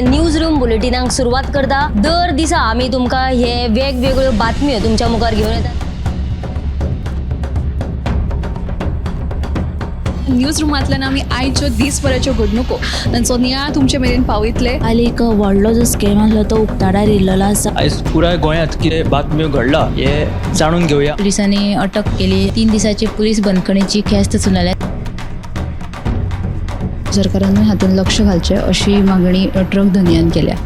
News room बुलेटिनाक सुरुवात करता। दर दिसा आम्ही तुमका हे वेगवेगळ्यो बातम्यो तुमच्या मुखार घेऊन येतात। न्यूज रूमांतल्यान आमी आयच्यो दिसभराच्यो घडणुको तांचो नियाळ तुमचे मेरेन पावयतले। आली एक व्हडलो जो स्कॅम आसलो तो उक्ताडार येयल्लो आसा। आयज पुराय गोंयांत कितें बातम्यो घडला हे जाणून घेवया। पुलिसांनी अटक केली। 3 दिसाची पुलीस बंदखणीची ख्यास्त सुनायल्या। सरकारान हातूंत लक्ष घालचें अशी मागणी ट्रक धनियान केल्या।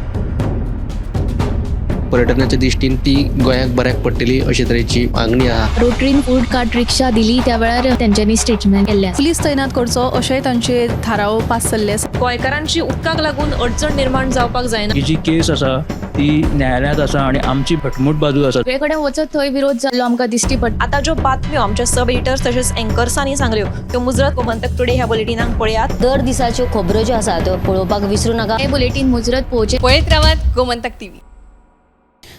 पर्यटनाच्या दृश्टीन ती गोंयाक बऱ्याक पडटली अशे तरेची मागणी आहा। रोटरीन फूड कार्ट रिक्षा दिली त्या वेळार त्यांच्यानी स्टेटमेंट केल्लें। पुलीस तैनात करचो अशेय तांचे थाराव पास जाल्ले आसा। गोंयकारांची उदकाक लागून अडचण निर्माण जावपाक जायना। ही जी केस आसा ती न्यायालयांत आसा आणि आमची भटमूट बाजू आसा। सगळे कडेन वचत थंय विरोध जाल्लो आमकां दिश्टी पडटा। आता ज्यो बातम्यो आमच्या सब एडिटर्स तशेंच एंकर्सांनी सांगल्यो त्यो मुजरत गोमंतक टुडे ह्या बुलेटिनाक पळयात। दर दिसाच्यो खबरो ज्यो आसा त्यो पळोवपाक विसरू नका। हे बुलेटिन मुजरत पोवचे पळयत रावात गोमंतक टीव्ही।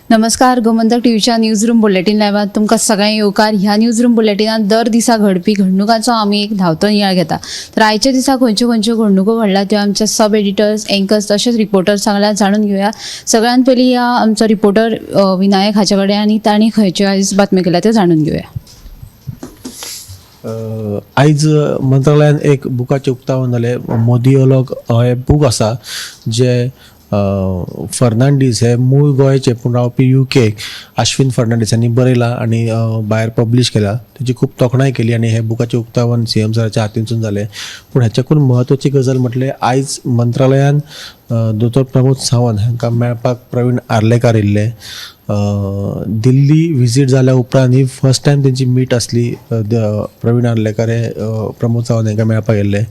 नमस्कार, गोमंतक टीव्हीच्या न्यूज रूम बुलेटिन लायव्हात तुमकां सगळ्यांक येवकार। ह्या न्यूज रूम बुलेटिनात दर दिसा घडपी घडणुकांचो आमी एक धांवतो नियाळ घेता। तर आयच्या दिसा खंयच्यो घडणुको घडल्या त्यो आमच्या सब एडिटर्स, एंकर्स तशेंच रिपोर्टर्स सांगल्या जाणून घेवया। सगळ्यांत पयलीं या आमचो रिपोर्टर विनायक हाचे कडेन आनी तांणी खंयच्यो आयज बातम्यो केल्या त्यो जाणून घेवया। आयज मंत्रालयान एक बुकाचें उक्तावण जालें। मोदी ओलॉग हे बूक आसा जे फर्नांडीस हे मूळ गोंयचे पूण रावपी UK अश्विन फर्नांडीसांनी बरयला आणि भायर पब्लीश केला। तेची खूब तोखणाय केली आणि हे बुकाचें उक्तावण CM सराच्या हातींसून जालें। पूण हेच्याकून म्हत्वाची गजाल म्हटल्यार आयज मंत्रालयान दोतोर प्रमोद सावंत हांकां मेळपाक प्रवीण आर्लेकर येयल्ले। दिल्ली विजीट जाल्या उपरांत ही फर्स्ट टायम तेंची मीट आसली। प्रवीण आर्लेकर हे प्रमोद सावंत हांकां मेळपाक येयल्ले।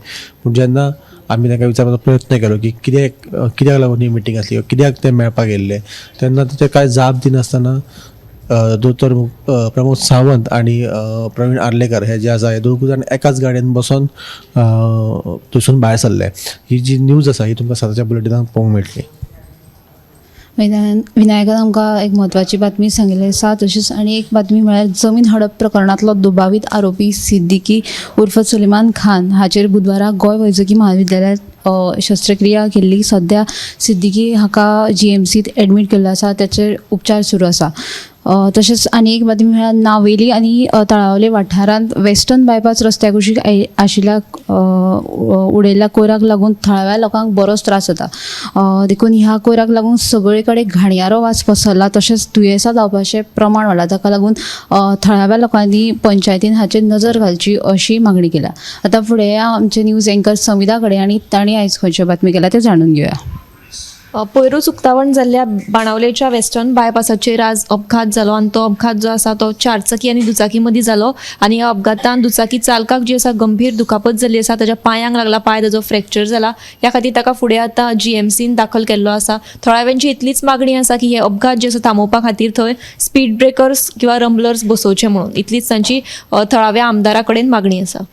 पूण जेन्ना आमी ताका विचारपाचो प्रयत्न केलो की कित्याक लागून ही मिटींग आसली, कित्याक ते मेळपाक येयल्ले, तेन्ना ताचे कांय जाप दिनासतना दोतोर प्रमोद सावंत आणि प्रवीण आर्लेकर हे जे आसा हे दोगूय जाण एकाच गाडयेन बसून थंयसून भायर सरले। ही जी न्यूज आसा ही तुमकां सदांच्या बुलेटिनांत पळोवंक मेळटली। विनायकान आमकां एक म्हत्वाची बातमी सांगिल्ली आसा। तशीच आनी एक बातमी म्हळ्यार जमीन हडप प्रकरणांतलो दुबावीत आरोपी सिद्दीकी उर्फ सुलेमान खान हाचेर बुधवाराक गोंय वैजकी महाविद्यालयात शस्त्रक्रिया केल्ली। सध्या सिद्दीकी हाका GMCत एडमीट केल्लो आसा, त्याचे उपचार सुरू आसा। तशेंच आनी एक बातमी म्हळ्यार नावेली आनी तळावले वाठारांत वेस्टर्न बायपास रस्त्या कुशीक आशिल्ल्या उडयल्ल्या कोयराक लागून थळाव्या लोकांक बरोच त्रास जाता। देखून ह्या कोयराक लागून सगळे कडेन घाणयारो वास पसरला, तशेंच दुयेंसां जावपाचें प्रमाण वाडला। ताका लागून थळाव्या लोकांनी पंचायतीन हाचेर नजर घालची अशी मागणी केल्या। आता फुडें आमचे न्यूज एंकर समिता कडेन आनी तांणी आयज खंयच्यो बातमी केल्या त्यो जाणून घेवया। पयरूच उक्तावण जाल्ल्या बाणावलेच्या वेस्टर्न बायपासाचेर आज अपघात जालो आनी तो अपघात जो आसा तो चारचाकी आनी दुचाकी मदीं जालो आनी ह्या अपघातान दुचाकी चालकाक जी आसा गंभीर दुखापत जाल्ली आसा। ताच्या पांयांक लागला, पांय ताजो फ्रॅक्चर जाला। ह्या खातीर ताका फुडें आतां GMCन दाखल केल्लो आसा। थळाव्यांची इतलीच मागणी आसा की हे अपघात जे आसा थांबोवपा खातीर थंय स्पीड ब्रेकर्स किंवा रंबलर्स बसोवचे म्हणून, इतलीच तांची थळाव्या आमदारा कडेन मागणी आसा।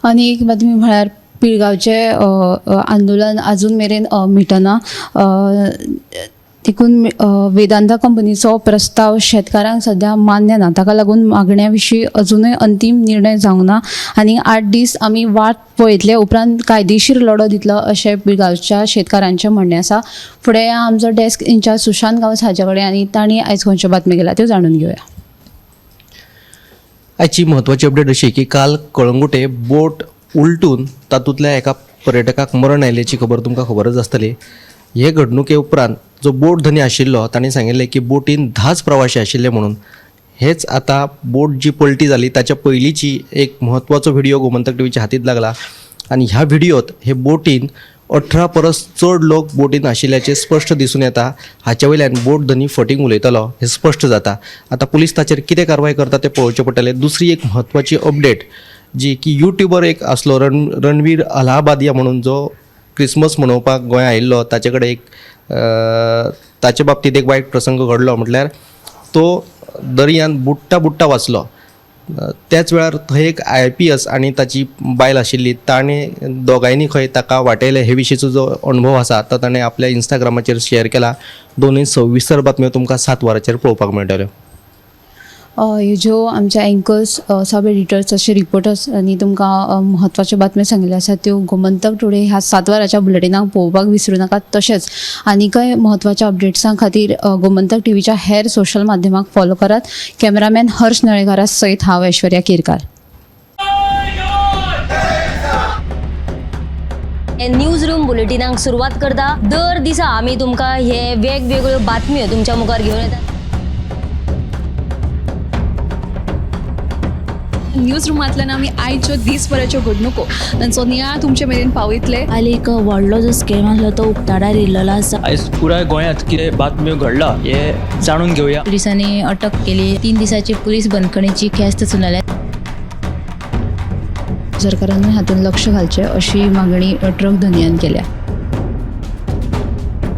आनी एक बातमी म्हळ्यार पिळगांवचे आंदोलन अजून मेरेन मिटना। देखून वेदांता कंपनीचो प्रस्ताव शेतकारांक सध्या मान्य ना, ताका लागून मागण्या विशीं अजूनय अंतीम निर्णय जावंक ना आनी 8 दीस आमी वाट पळयतले उपरांत कायदेशीर लढो दितलो अशें पिळगांवच्या शेतकारांचें म्हणणें आसा। फुडें आमचो डेस्क इंचार्ज सुशांत गांवस हाचे कडेन आनी तांणी आयज खंयच्यो बातम्यो केल्या त्यो जाणून घेवया। आयची म्हत्वाची अपडेट अशी की काल कळंगुटे बोट उलटून तातूंतल्या एका पर्यटकाक मरण आयल्याची खबर तुमकां खबरच आसतली। हे घडणुके उपरांत जो बोट धनी आशिल्लो तांणी सांगिल्लें की बोटीन 10 प्रवाशी आशिल्ले म्हणून। हेच आता बोट जी पलटी जाली ताच्या पयलींची एक म्हत्वाचो व्हिडिओ गोमंतक टीव्हीच्या हातींत लागला आनी ह्या व्हिडिओत हे बोटीन 18 परस चड लोक बोटीन आशिल्ल्याचे स्पश्ट दिसून येता। हाच्या वयल्यान बोट धनी फटींग उलयतलो हे स्पश्ट जाता। आता पुलीस ताचेर कितें कारवाय करता तें पळोवचें पडटलें। दुसरी एक म्हत्वाची अपडेट जी की यूट्यूबर एक आसलो रणवीर अलाहाबादिया म्हणून जो क्रिसमस मनोवपाक गोंया आयिल्लो, ताचे कडेन एक ताचे बाबतींत एक वायट प्रसंग घडलो। म्हटल्यार तो दर्यान बुडटा वाचलो। त्याच वेळार थंय एक IPS आनी ताची बायल आशिल्ली, ताणें दोगांयनी खंय ताका वाटयले हे विशींचो जो अणभव आसा तो ताणें आपल्या इंस्टाग्रामाचेर शेअर केला। दोनूय सविस्तर बातम्यो तुमकां 7 वरांचेर पळोवपाक मेळटल्यो। ह्यो ज्यो आमच्या एंकर्स सब एडिटर्स अशे रिपोर्टर्स आनी तुमकां म्हत्वाच्यो बातम्यो सांगिल्ल्यो आसात त्यो गोमंतक टुडे ह्या 7 वरांच्या बुलेटिनाक पळोवपाक विसरूं नाकात. तशेंच आनीकय म्हत्वाच्या अपडेट्सां खातीर गोमंतक टीव्हीच्या हेर सोशल माध्यमांक फॉलो करात. कॅमेरामॅन हर्ष नळेकारा सयत हांव ऐश्वर्या केरकार. हे न्यूज रूम बुलेटिनाक सुरवात करता. दर दिसा आमी तुमकां हे वेगवेगळ्यो बातम्यो तुमच्या मुखार घेवन येतात. न्यूज रुमांतल्यान आमी आयच्यो दिसभराच्यो घडणुको तांचो नियाळ तुमचे मेरेन पावयतले. आयज एक व्हडलो जो स्कॅम आसलो तो उक्ताडार येयल्लो आसा. आयज पुराय गोंयांत कितें बातम्यो घडला हे जाणून घेवया. पुलिसांनी अटक केली. 3 दिसाची पुलीस बंदखणीची ख्यास्त चलयल्या. सरकारान हातूंत लक्ष घालचें अशी मागणी ट्रक धनियान केल्या.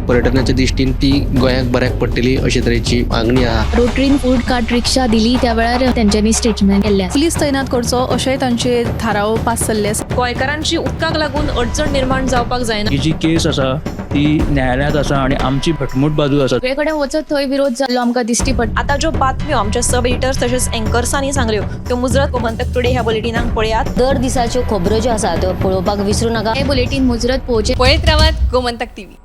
पर्यटनाच्या दिश्टीन ती गोंयाक बऱ्याक पडटली अशे तरेची मागणी आहा. रोटरीन फूड कार्ट रिक्षा दिली त्या वेळार तेंच्यांनी स्टेटमेंट केल्लें. पुलीस तैनात करचो अशेंय तांचे थाराव पास जाल्ले आसा. गोंयकारांची उदकाक लागून अडचण निर्माण जावपाक जायना. ही जी केस आसा ती न्यायालयांत आसा आनी आमची भटमूट बाजू आसा. सगळे कडेन वचत थंय विरोध जाल्लो आमकां दिश्टी पडटा. आता ज्यो बातम्यो आमच्या सब एडिटर्स तशेंच एंकर्सांनी सांगल्यो त्यो मुजरत गोमंतक टुडे ह्या बुलेटिनाक पळयात. दर दिसाच्यो खबरो ज्यो आसात त्यो पळोवपाक विसरूं नाका. हे बुलेटिन मुजरत पळोवचें. पळयत रावात गोमंतक टीव्ही.